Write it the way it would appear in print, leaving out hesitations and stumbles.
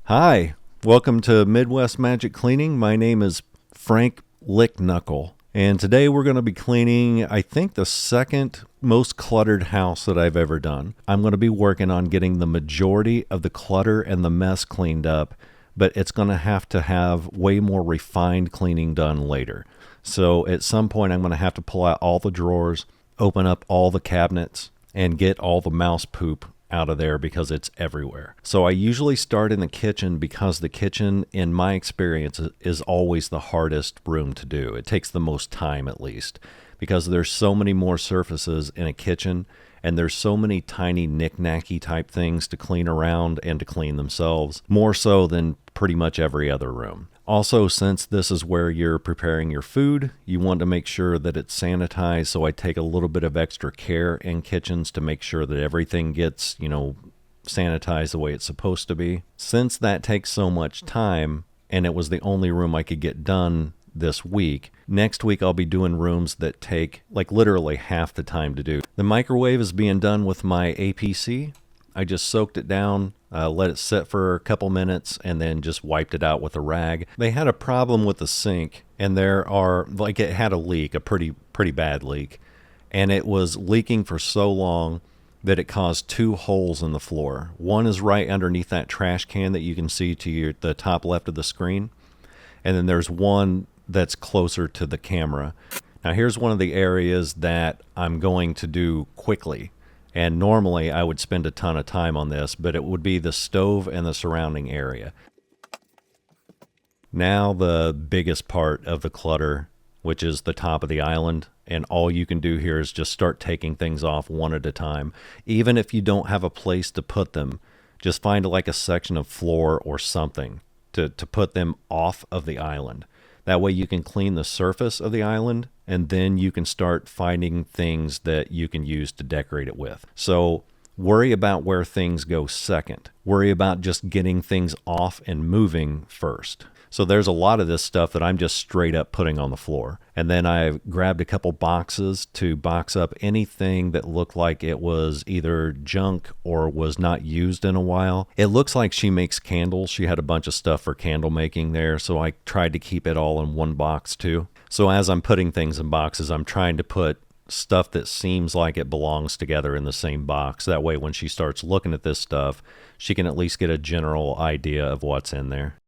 Hi, welcome to Midwest Magic Cleaning. My name is Frank Licknuckle, and today we're going to be cleaning, I think, the second most cluttered house that I've ever done. I'm going to be working on getting the majority of the clutter and the mess cleaned up, but it's going to have way more refined cleaning done later. So at some point, I'm going to have to pull out all the drawers, open up all the cabinets, and get all the mouse poop out of there because it's everywhere. So I usually start in the kitchen because the kitchen, in my experience, is always the hardest room to do. It takes the most time, at least, because there's so many more surfaces in a kitchen and there's so many tiny knick-knacky type things to clean around and to clean themselves, more so than pretty much every other room. Also, since this is where you're preparing your food, you want to make sure that it's sanitized, so I take a little bit of extra care in kitchens to make sure that everything gets, sanitized the way it's supposed to be. Since that takes so much time, and it was the only room I could get done this week, next week I'll be doing rooms that take literally half the time to do. The microwave is being done with my APC. I just soaked it down, let it sit for a couple minutes, and then just wiped it out with a rag. They had a problem with the sink, and it had a leak, a pretty bad leak, and it was leaking for so long that it caused two holes in the floor. One is right underneath that trash can that you can see to the top left of the screen, and then there's one that's closer to the camera. Now here's one of the areas that I'm going to do quickly. And normally I would spend a ton of time on this, but it would be the stove and the surrounding area. Now the biggest part of the clutter, which is the top of the island, and all you can do here is just start taking things off one at a time. Even if you don't have a place to put them, just find a section of floor or something to put them off of the island. That way you can clean the surface of the island, and then you can start finding things that you can use to decorate it with. So worry about where things go second. Worry about just getting things off and moving first. So there's a lot of this stuff that I'm just straight up putting on the floor. And then I grabbed a couple boxes to box up anything that looked like it was either junk or was not used in a while. It looks like she makes candles. She had a bunch of stuff for candle making there, so I tried to keep it all in one box too. So as I'm putting things in boxes, I'm trying to put stuff that seems like it belongs together in the same box. That way when she starts looking at this stuff, she can at least get a general idea of what's in there.